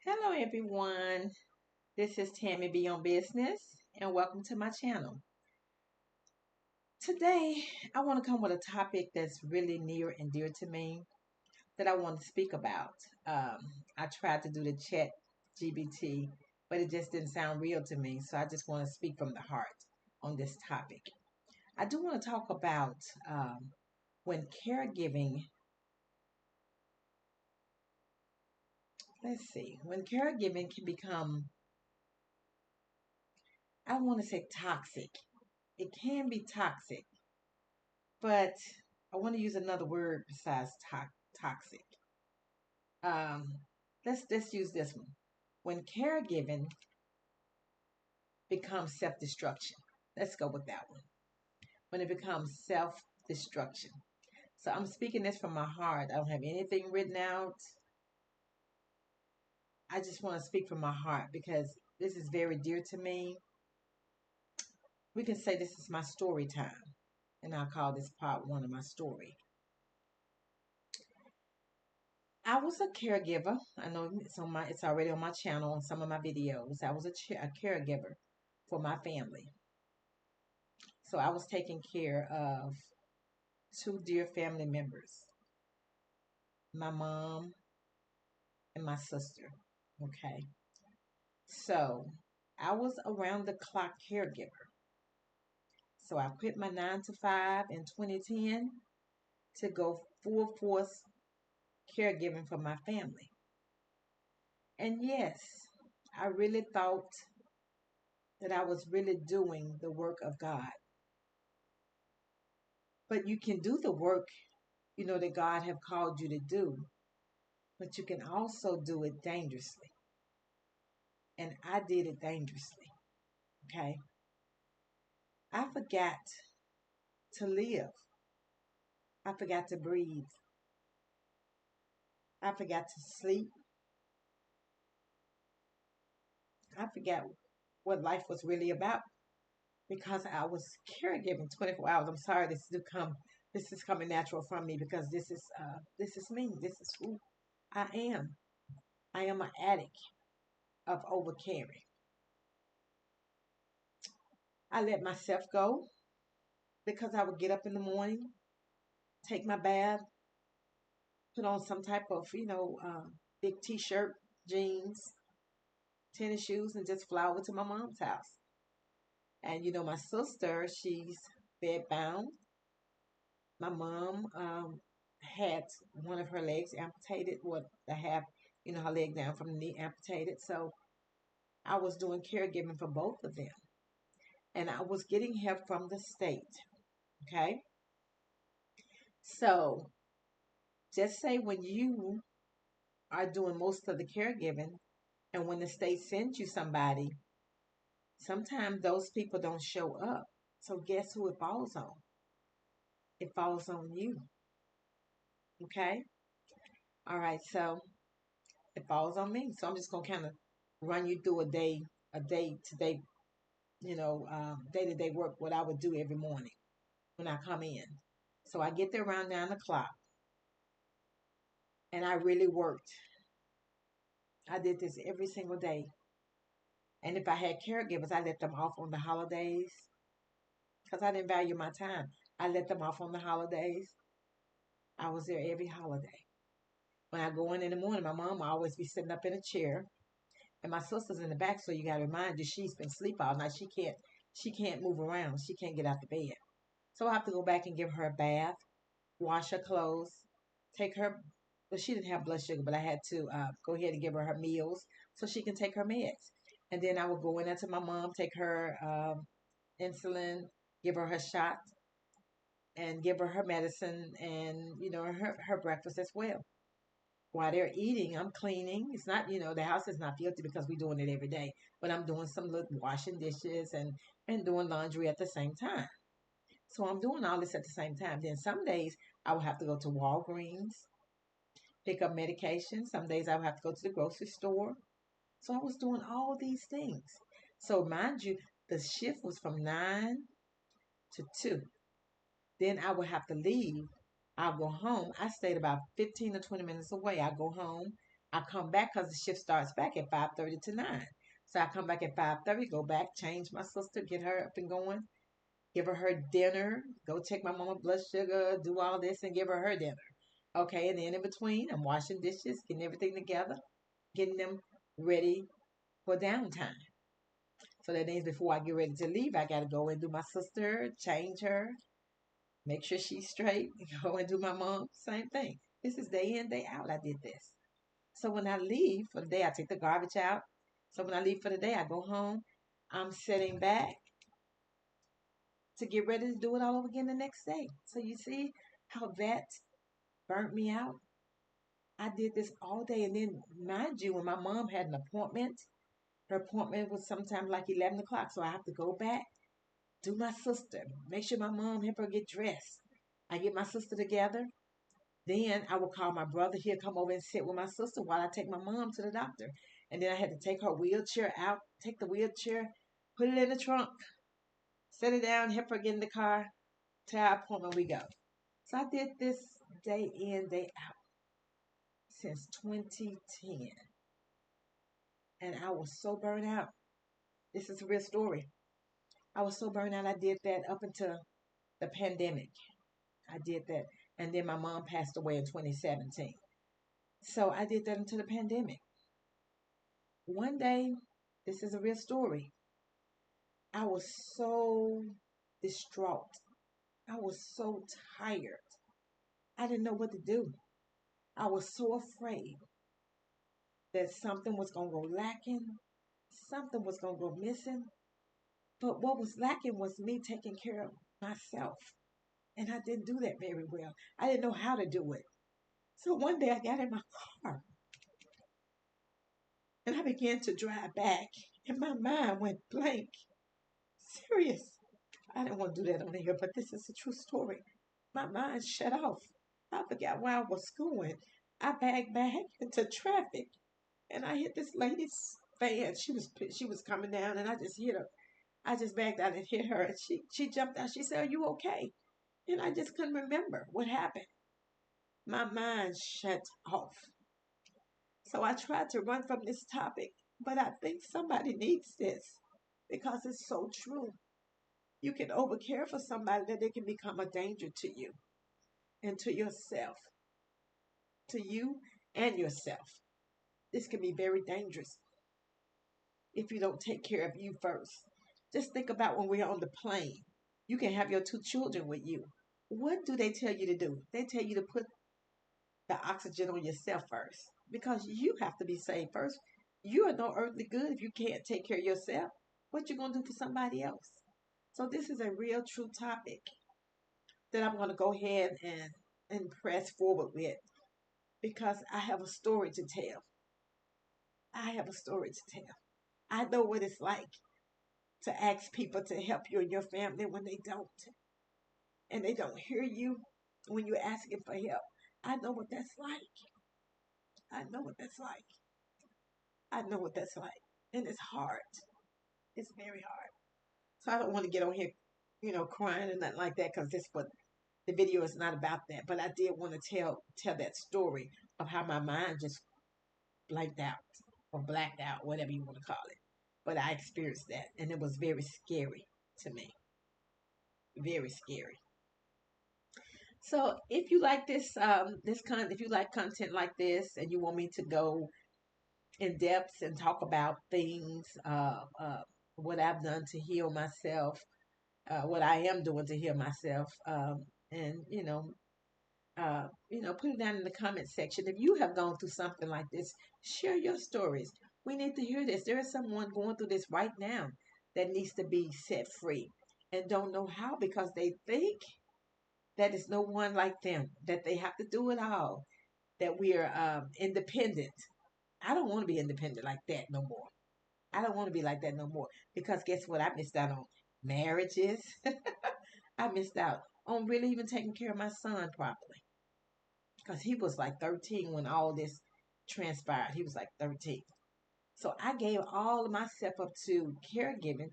Hello everyone. This is Tammy B on Business and welcome to my channel. Today I want to come with a topic that's really near and dear to me that I want to speak about. I tried to do the chat GBT, but it just didn't sound real to me, so I just want to speak from the heart on this topic. I do want to talk about when caregiving, when caregiving can become, I want to say toxic. It can be toxic, but I want to use another word besides toxic. Um, let's use this one. When caregiving becomes self destruction. Let's go with that one. When it becomes self destruction. So I'm speaking this from my heart. I don't have anything written out. I just want to speak from my heart because this is very dear to me. We can say this is my story time, and I'll call this part one of my story. I was a caregiver. I know it's already on my channel on some of my videos. I was a caregiver for my family. So I was taking care of two dear family members, my mom and my sister. Okay. So I was around the clock caregiver. So I quit my 9 to 5 in 2010 to go full force caregiving for my family. And yes, I really thought that I was really doing the work of God. But you can do the work, that God have called you to do, but you can also do it dangerously. And I did it dangerously. Okay. I forgot to live. I forgot to breathe. I forgot to sleep. I forgot what life was really about because I was caregiving 24 hours. I'm sorry this is coming natural from me because this is me. This is who I am. I am an addict of overcaring. I let myself go because I would get up in the morning, take my bath, put on some type of, big t-shirt, jeans, tennis shoes, and just fly over to my mom's house. And my sister, she's bedbound. My mom had one of her legs amputated, what the half, her leg down from the knee amputated. So I was doing caregiving for both of them, and I was getting help from the state. Okay, so just say when you are doing most of the caregiving, and when the state sends you somebody, sometimes those people don't show up. So guess who it falls on? It falls on you. Okay. All right. So it falls on me. So I'm just gonna kind of run you through a day to day, day to day work. What I would do every morning when I come in. So I get there around 9 o'clock, and I really worked. I did this every single day. And if I had caregivers, I let them off on the holidays because I didn't value my time. I let them off on the holidays. I was there every holiday. When I go in the morning, my mom will always be sitting up in a chair, and my sister's in the back. So you got to remind you she's been asleep all night. She can't move around. She can't get out the bed. So I have to go back and give her a bath, wash her clothes, take her. Well, she didn't have blood sugar, but I had to go ahead and give her meals so she can take her meds. And then I would go in there to my mom, take her insulin, give her shot, and give her medicine, and her breakfast as well. While they're eating, I'm cleaning. It's not, the house is not filthy because we're doing it every day, but I'm doing some little washing dishes and doing laundry at the same time. So I'm doing all this at the same time. Then some days I will have to go to Walgreens, pick up medication. Some days I would have to go to the grocery store. So I was doing all these things. So mind you, the shift was from 9 to 2. Then I would have to leave. I'll go home. I stayed about 15 to 20 minutes away. I go home. I come back because the shift starts back at 5:30 to 9. So I come back at 5:30, go back, change my sister, get her up and going, give her dinner, go take my mama blood sugar, do all this and give her dinner. Okay, and then in between, I'm washing dishes, getting everything together, getting them ready for downtime. So that means before I get ready to leave, I got to go and do my sister, change her, make sure she's straight, go and do my mom, same thing. This is day in, day out. I did this. So when I leave for the day, I take the garbage out. So when I leave for the day, I go home. I'm sitting back to get ready to do it all over again the next day. So you see how that burnt me out? I did this all day. And then, mind you, when my mom had an appointment, her appointment was sometime like 11 o'clock. So I have to go back, do my sister, make sure my mom help her get dressed. I get my sister together. Then I will call my brother. He'll come over and sit with my sister while I take my mom to the doctor. And then I had to take her wheelchair out, take the wheelchair, put it in the trunk, set it down, help her get in the car. To our appointment we go. So I did this day in, day out since 2010. And I was so burnt out. This is a real story. I was so burnt out. I did that up until the pandemic. I did that. And then my mom passed away in 2017. So I did that until the pandemic. One day, this is a real story. I was so distraught. I was so tired. I didn't know what to do. I was so afraid that something was going to go lacking, something was going to go missing. But what was lacking was me taking care of myself. And I didn't do that very well. I didn't know how to do it. So one day I got in my car and I began to drive back, and my mind went blank. Serious. I didn't want to do that on here, but this is a true story. My mind shut off. I forgot where I was going. I backed back into traffic, and I hit this lady's van. She was coming down, and I just hit her. I just backed out and hit her, and she jumped out. She said, "Are you okay?" And I just couldn't remember what happened. My mind shut off. So I tried to run from this topic, but I think somebody needs this because it's so true. You can overcare for somebody that they can become a danger to you and to yourself, to you and yourself. This can be very dangerous if you don't take care of you first. Just think about when we're on the plane. You can have your two children with you. What do they tell you to do? They tell you to put the oxygen on yourself first because you have to be saved first. You are no earthly good if you can't take care of yourself. What you gonna do for somebody else? So this is a real true topic that I'm gonna go ahead and press forward with because I have a story to tell. I have a story to tell. I know what it's like to ask people to help you and your family when they don't, and they don't hear you when you're asking for help. I know what that's like. I know what that's like. I know what that's like. And it's hard. It's very hard. So I don't want to get on here, crying and nothing like that because this what the video is not about that. But I did want to tell that story of how my mind just blanked out or blacked out, whatever you want to call it. But I experienced that and it was very scary to me. Very scary. So if you like if you like content like this and you want me to go in depth and talk about things, what I've done to heal myself, what I am doing to heal myself, and put it down in the comment section. If you have gone through something like this, share your stories. We need to hear this. There is someone going through this right now that needs to be set free and don't know how because they think that it's no one like them, that they have to do it all, that we are independent. I don't want to be independent like that no more. I don't want to be like that no more because guess what? I missed out on marriages. I missed out on really even taking care of my son properly because he was like 13 when all this transpired. He was like 13. So I gave all of myself up to caregiving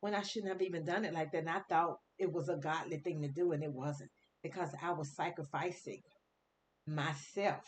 when I shouldn't have even done it like that. And I thought it was a godly thing to do, and it wasn't because I was sacrificing myself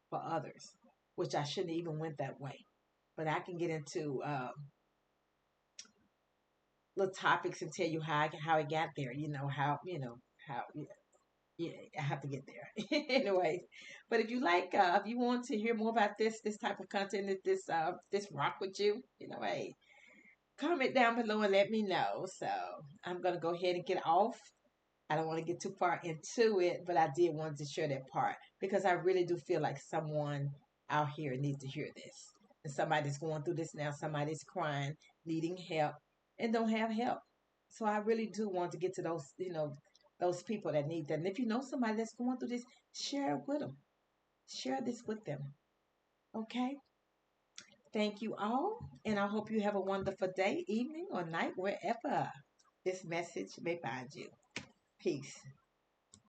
for others. which I shouldn't even went that way. But I can get into little topics and tell you how I got there. How yeah, I have to get there anyway. But if you like, if you want to hear more about this type of content, if this rock with you, hey, comment down below and let me know. So I'm gonna go ahead and get off. I don't want to get too far into it, but I did want to share that part because I really do feel like someone out here needs to hear this. And somebody's going through this now, somebody's crying, needing help, and don't have help. So I really do want to get to those people that need that. And if you know somebody that's going through this, share it with them. Share this with them. Okay? Thank you all, and I hope you have a wonderful day, evening, or night, wherever this message may find you. Peace.